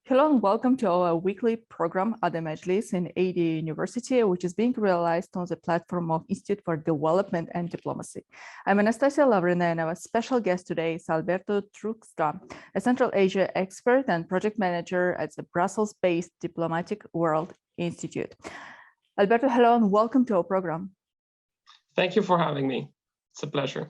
Hello and welcome to our weekly program at the Majlis in AD University, which is being realized on the platform of Institute for Development and Diplomacy. I'm Anastasia Lavrina, and our special guest today is Alberto Turkstra, a Central Asia expert and project manager at the Brussels-based Diplomatic World Institute. Alberto, hello and welcome to our program. Thank you for having me. It's a pleasure.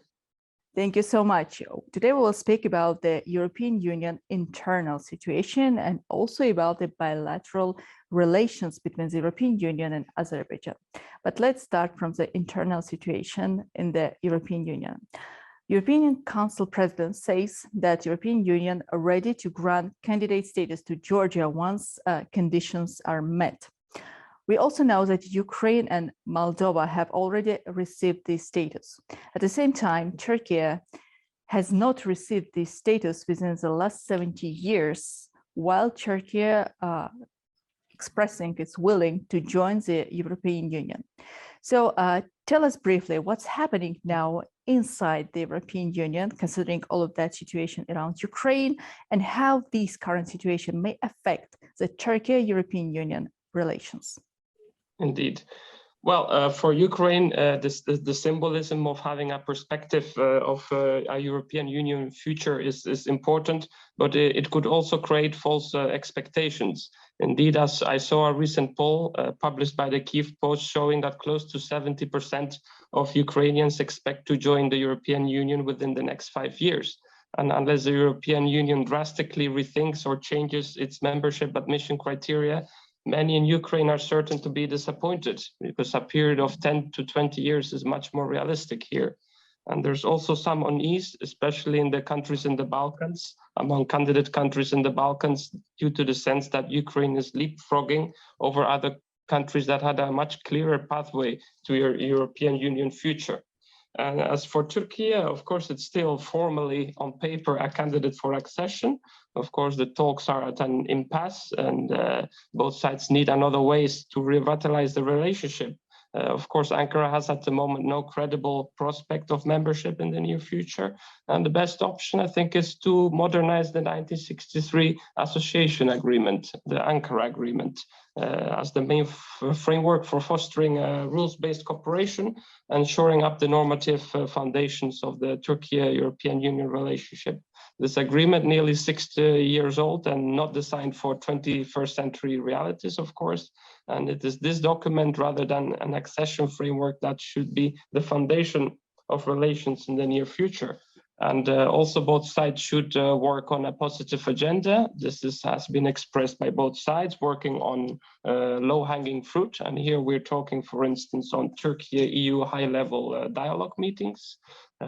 Thank you so much. Today we will speak about the European Union internal situation and also about the bilateral relations between the European Union and Azerbaijan. But let's start from the internal situation in the European Union. European Council President says that European Union are ready to grant candidate status to Georgia once conditions are met. We also know that Ukraine and Moldova have already received this status. At the same time, Turkey has not received this status within the last 70 years, while Turkey expressing its willing to join the European Union. So tell us briefly what's happening now inside the European Union, considering all of that situation around Ukraine, and how this current situation may affect the Turkey-European Union relations. Indeed. Well, for Ukraine, the symbolism of having a perspective of a European Union future is important, but it could also create false expectations. Indeed, as I saw a recent poll published by the Kyiv Post showing that close to 70% of Ukrainians expect to join the European Union within the next 5 years. And unless the European Union drastically rethinks or changes its membership admission criteria, many in Ukraine are certain to be disappointed because a period of 10 to 20 years is much more realistic here. And there's also some unease, especially in the countries in the Balkans, among candidate countries in the Balkans, due to the sense that Ukraine is leapfrogging over other countries that had a much clearer pathway to your European Union future. And as for Turkey, of course, it's still formally on paper a candidate for accession. Of course, the talks are at an impasse and both sides need another ways to revitalize the relationship. Of course, Ankara has at the moment no credible prospect of membership in the near future. And the best option, I think, is to modernize the 1963 association agreement, the Ankara agreement, as the main framework for fostering rules-based cooperation and shoring up the normative foundations of the Turkey-European Union relationship. This agreement, nearly 60 years old and not designed for 21st century realities, of course. And it is this document rather than an accession framework that should be the foundation of relations in the near future. And also both sides should work on a positive agenda. This has been expressed by both sides, working on low-hanging fruit. And here we're talking, for instance, on Turkey-EU high-level dialogue meetings.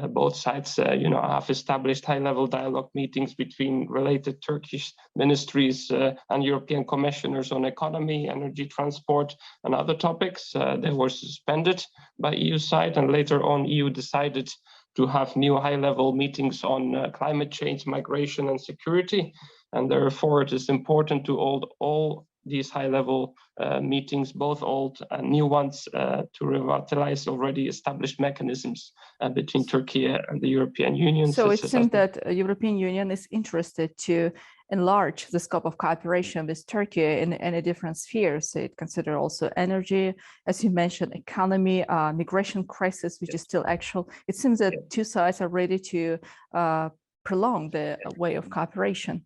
Both sides, have established high-level dialogue meetings between related Turkish ministries and European commissioners on economy, energy, transport, and other topics. They were suspended by EU side, and later on, EU decided to have new high-level meetings on climate change, migration, and security. And therefore, it is important to hold all these high-level meetings, both old and new ones, to revitalize already established mechanisms between Turkey and the European Union. So it seems that the European Union is interested to enlarge the scope of cooperation with Turkey in any different spheres. It considers also energy, as you mentioned, economy, migration crisis, which is still actual. It seems that two sides are ready to prolong the way of cooperation.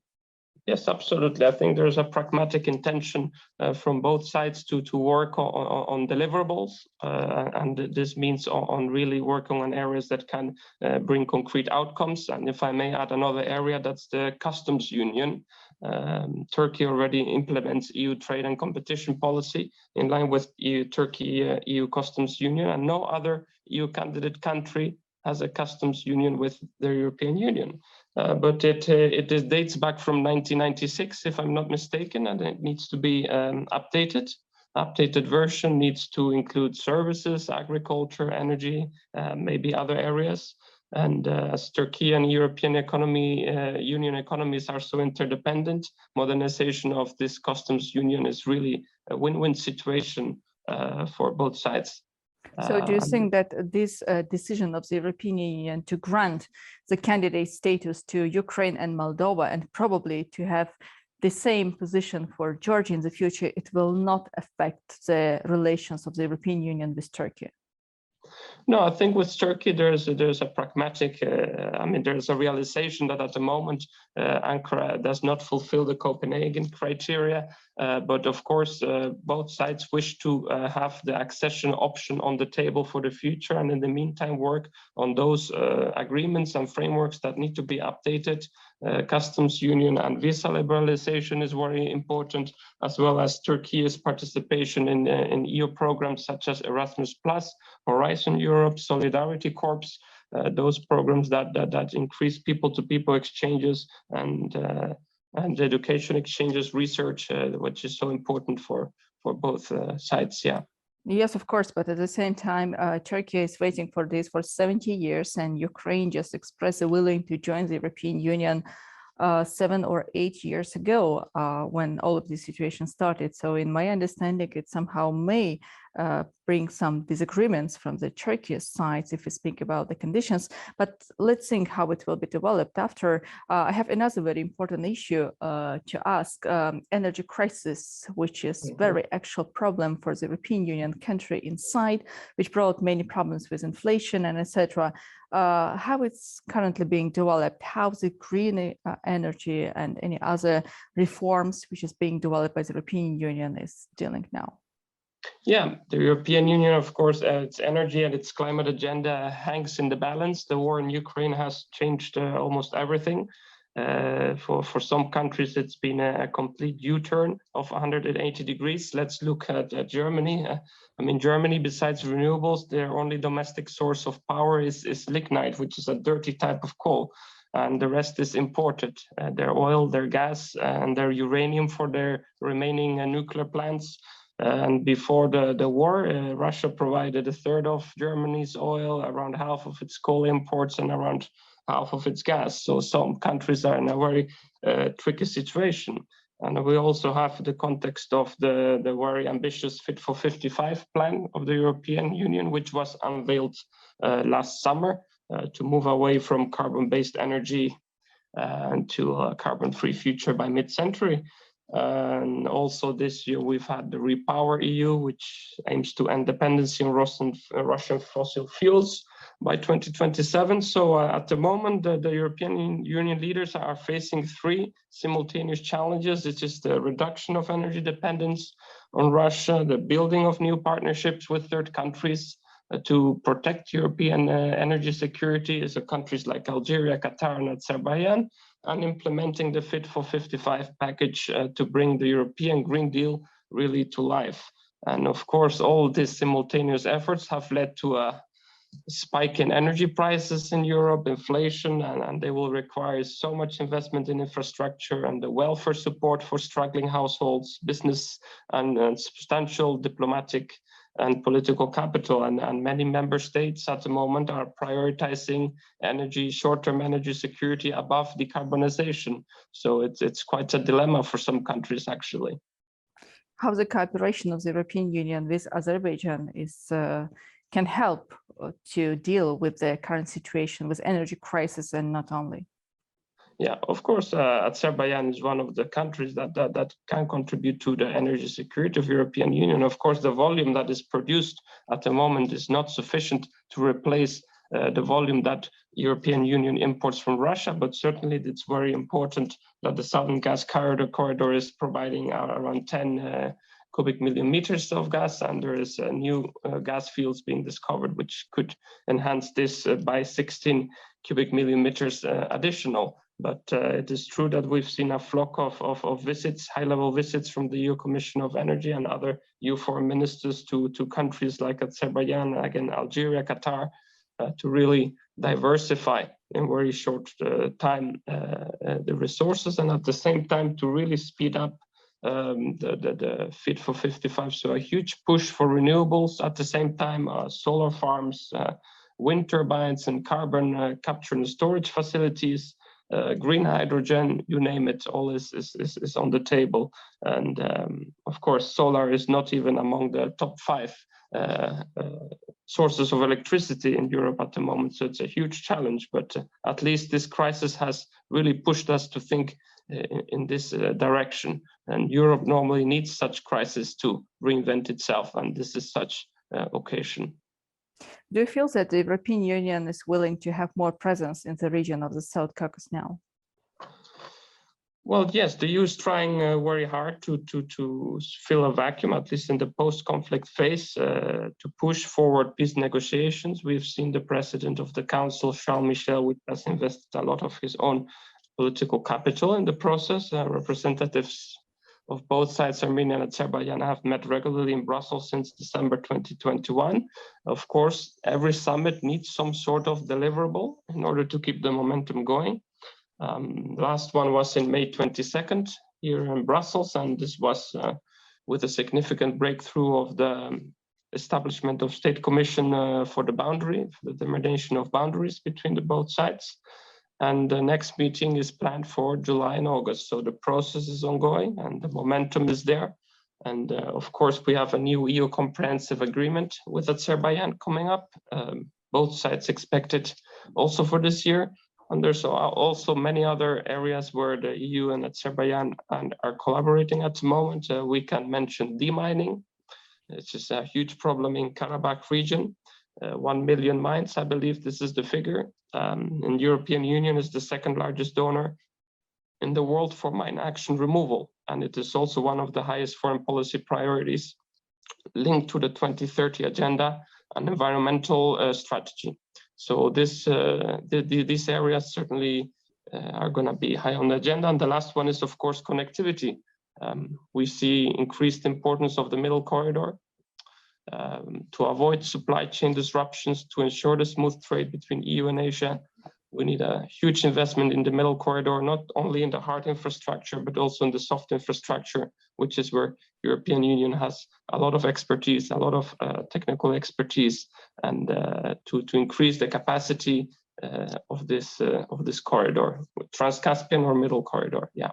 Yes, absolutely. I think there's a pragmatic intention from both sides to work on deliverables. And this means on really working on areas that can bring concrete outcomes. And if I may add another area, that's the customs union. Turkey already implements EU trade and competition policy in line with Turkey EU customs union, and no other EU candidate country has a customs union with the European Union. But it dates back from 1996, if I'm not mistaken, and it needs to be updated. Updated version needs to include services, agriculture, energy, maybe other areas. And as Turkey and European Union economies are so interdependent, modernization of this customs union is really a win-win situation for both sides. So do you think that this decision of the European Union to grant the candidate status to Ukraine and Moldova, and probably to have the same position for Georgia in the future, it will not affect the relations of the European Union with Turkey? No, I think with Turkey, there's a pragmatic, there's a realization that at the moment, Ankara does not fulfill the Copenhagen criteria. But of course, both sides wish to have the accession option on the table for the future. And in the meantime, work on those agreements and frameworks that need to be updated. Customs union and visa liberalization is very important, as well as Turkey's participation in EU programs such as Erasmus+, Horizon Europe, Solidarity Corps, those programs that increase people-to-people exchanges and education exchanges, research, which is so important for both sides. Yeah. Yes, of course, but at the same time, Turkey is waiting for this for 70 years, and Ukraine just expressed a willing to join the European Union 7 or 8 years ago when all of this situation started. So in my understanding, it somehow may bring some disagreements from the Turkish side if we speak about the conditions, but let's think how it will be developed after. I have another very important issue to ask, energy crisis, which is very actual problem for the European Union country inside, which brought many problems with inflation and etc. How it's currently being developed, how the green energy and any other reforms which is being developed by the European Union is dealing now? Yeah, the European Union, of course, its energy and its climate agenda hangs in the balance. The war in Ukraine has changed almost everything. For some countries, it's been a complete U-turn of 180 degrees. Let's look at Germany. Germany, besides renewables, their only domestic source of power is lignite, which is a dirty type of coal. And the rest is imported. Their oil, their gas, and their uranium for their remaining nuclear plants. And before the war, Russia provided a third of Germany's oil, around half of its coal imports, and around half of its gas. So some countries are in a very tricky situation. And we also have the context of the very ambitious Fit for 55 plan of the European Union, which was unveiled last summer to move away from carbon-based energy to a carbon-free future by mid-century. And also this year, we've had the Repower EU, which aims to end dependency on Russian fossil fuels by 2027. So at the moment, the European Union leaders are facing three simultaneous challenges. It is the reduction of energy dependence on Russia, the building of new partnerships with third countries to protect European energy security, as countries like Algeria, Qatar, and Azerbaijan, and implementing the Fit for 55 package to bring the European Green Deal really to life. And of course, all these simultaneous efforts have led to a spike in energy prices in Europe, inflation, and they will require so much investment in infrastructure and the welfare support for struggling households, business, and substantial diplomatic and political capital. And many member states at the moment are prioritizing short-term energy security above decarbonization. So it's quite a dilemma for some countries, actually. How the cooperation of the European Union with Azerbaijan can help to deal with the current situation with energy crisis, and not only? Yeah, of course, Azerbaijan is one of the countries that can contribute to the energy security of the European Union. Of course, the volume that is produced at the moment is not sufficient to replace the volume that European Union imports from Russia, but certainly it's very important that the Southern Gas Corridor is providing around 10 cubic million meters of gas, and there is new gas fields being discovered, which could enhance this by 16 cubic million meters additional. But it is true that we've seen a flock of visits, high-level visits from the EU Commission of Energy and other EU foreign ministers to countries like Azerbaijan, again, Algeria, Qatar, to really diversify in very short time the resources, and at the same time to really speed up the Fit for 55. So a huge push for renewables, at the same time solar farms, wind turbines, and carbon capture and storage facilities, green hydrogen, you name it, all is on the table. And of course, solar is not even among the top 5 sources of electricity in Europe at the moment. So it's a huge challenge, but at least this crisis has really pushed us to think in this direction. And Europe normally needs such crisis to reinvent itself, and this is such occasion. Do you feel that the European Union is willing to have more presence in the region of the South Caucasus now? Well, yes, the EU is trying very hard to fill a vacuum, at least in the post-conflict phase, to push forward peace negotiations. We've seen the president of the council, Charles Michel, which has invested a lot of his own political capital in the process. Representatives of both sides, Armenia and Azerbaijan, have met regularly in Brussels since December 2021. Of course, every summit needs some sort of deliverable in order to keep the momentum going. Last one was in May 22nd here in Brussels, and this was with a significant breakthrough of the establishment of State Commission for the boundary, for the demarcation of boundaries between the both sides. And the next meeting is planned for July and August. So the process is ongoing and the momentum is there. And of course, we have a new EU comprehensive agreement with Azerbaijan coming up. Both sides expected also for this year. And there's also many other areas where the EU and Azerbaijan are collaborating at the moment. We can mention demining. It's just a huge problem in Karabakh region. 1 million mines, I believe this is the figure. And European Union is the second largest donor in the world for mine action removal. And it is also one of the highest foreign policy priorities linked to the 2030 agenda and environmental strategy. So these areas certainly are going to be high on the agenda. And the last one is, of course, connectivity. We see increased importance of the middle corridor to avoid supply chain disruptions, to ensure the smooth trade between EU and Asia. We need a huge investment in the middle corridor, not only in the hard infrastructure, but also in the soft infrastructure, which is where European Union has a lot of expertise, a lot of technical expertise, and to increase the capacity of this corridor, Trans-Caspian or middle corridor. Yeah.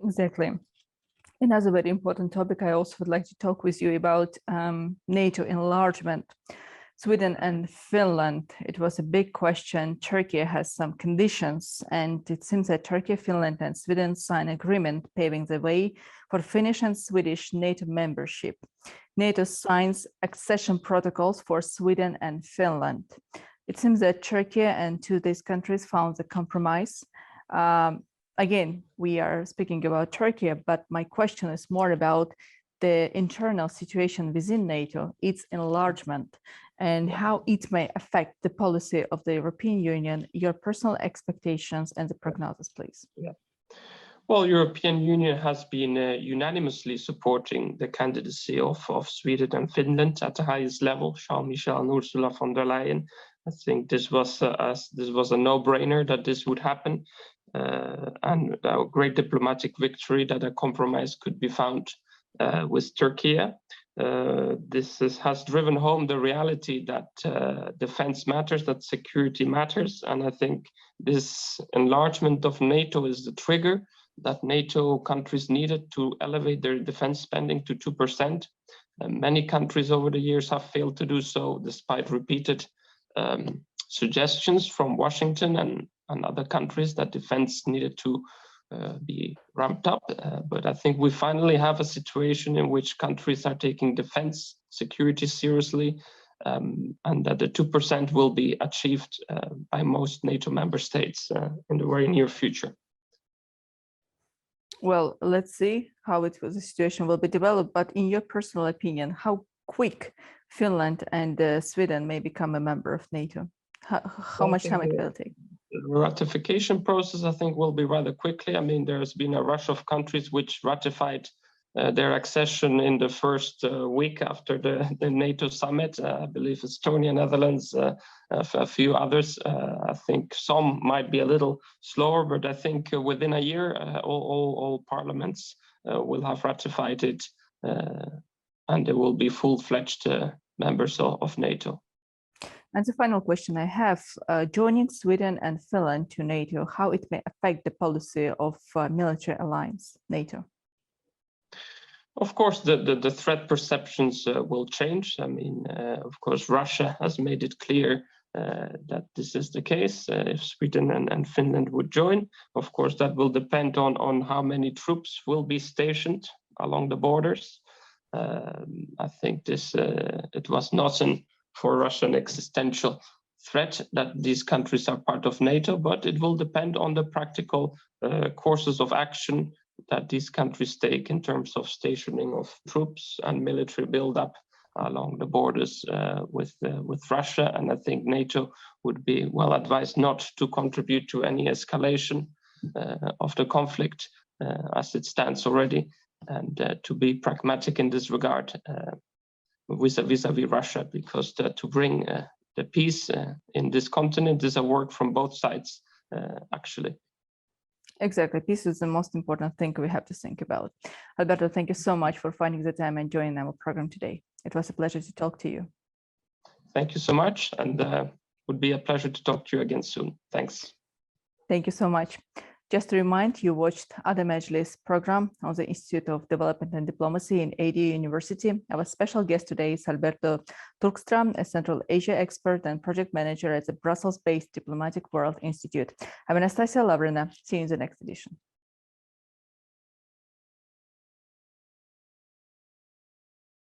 Exactly. Another very important topic I also would like to talk with you about NATO enlargement. Sweden and Finland, it was a big question. Turkey has some conditions, and it seems that Turkey, Finland, and Sweden signed an agreement paving the way for Finnish and Swedish NATO membership. NATO signs accession protocols for Sweden and Finland. It seems that Turkey and two of these countries found the compromise. Again, we are speaking about Turkey, but my question is more about the internal situation within NATO, its enlargement, and how it may affect the policy of the European Union, your personal expectations and the prognosis, please. Yeah. Well, European Union has been unanimously supporting the candidacy of Sweden and Finland at the highest level, Charles Michel and Ursula von der Leyen. I think this was a no-brainer that this would happen, and a great diplomatic victory that a compromise could be found with Turkey. This has driven home the reality that defense matters, that security matters. And I think this enlargement of NATO is the trigger that NATO countries needed to elevate their defense spending to 2%. Many countries over the years have failed to do so, despite repeated suggestions from Washington and other countries that defense needed to be ramped up. But I think we finally have a situation in which countries are taking defense security seriously, and that the 2% will be achieved by most NATO member states in the very near future. Well, let's see how the situation will be developed. But in your personal opinion, how quick Finland and Sweden may become a member of NATO? How much time it will take? The ratification process, I think, will be rather quickly. I mean, there's been a rush of countries which ratified their accession in the first week after the NATO summit. I believe Estonia, Netherlands, a few others. I think some might be a little slower, but I think within a year, all parliaments will have ratified it, and they will be full-fledged members of NATO. And the final question I have, joining Sweden and Finland to NATO, how it may affect the policy of military alliance, NATO? Of course, the threat perceptions will change. I mean, of course, Russia has made it clear that this is the case. If Sweden and Finland would join, of course, that will depend on how many troops will be stationed along the borders. I think it was not for Russia an existential threat that these countries are part of NATO, but it will depend on the practical courses of action that these countries take in terms of stationing of troops and military buildup along the borders with Russia. And I think NATO would be well advised not to contribute to any escalation of the conflict as it stands already, and to be pragmatic in this regard vis-a-vis Russia, because to bring the peace in this continent is a work from both sides, actually. Exactly. Peace is the most important thing we have to think about. Alberto, thank you so much for finding the time and joining our program today. It was a pleasure to talk to you. Thank you so much, and would be a pleasure to talk to you again soon. Thanks. Thank you so much. Just to remind, you watched Adem Meclis program on the Institute of Development and Diplomacy in ADU University. Our special guest today is Alberto Turkstra, a Central Asia expert and project manager at the Brussels-based Diplomatic World Institute. I'm Anastasia Lavrina. See you in the next edition.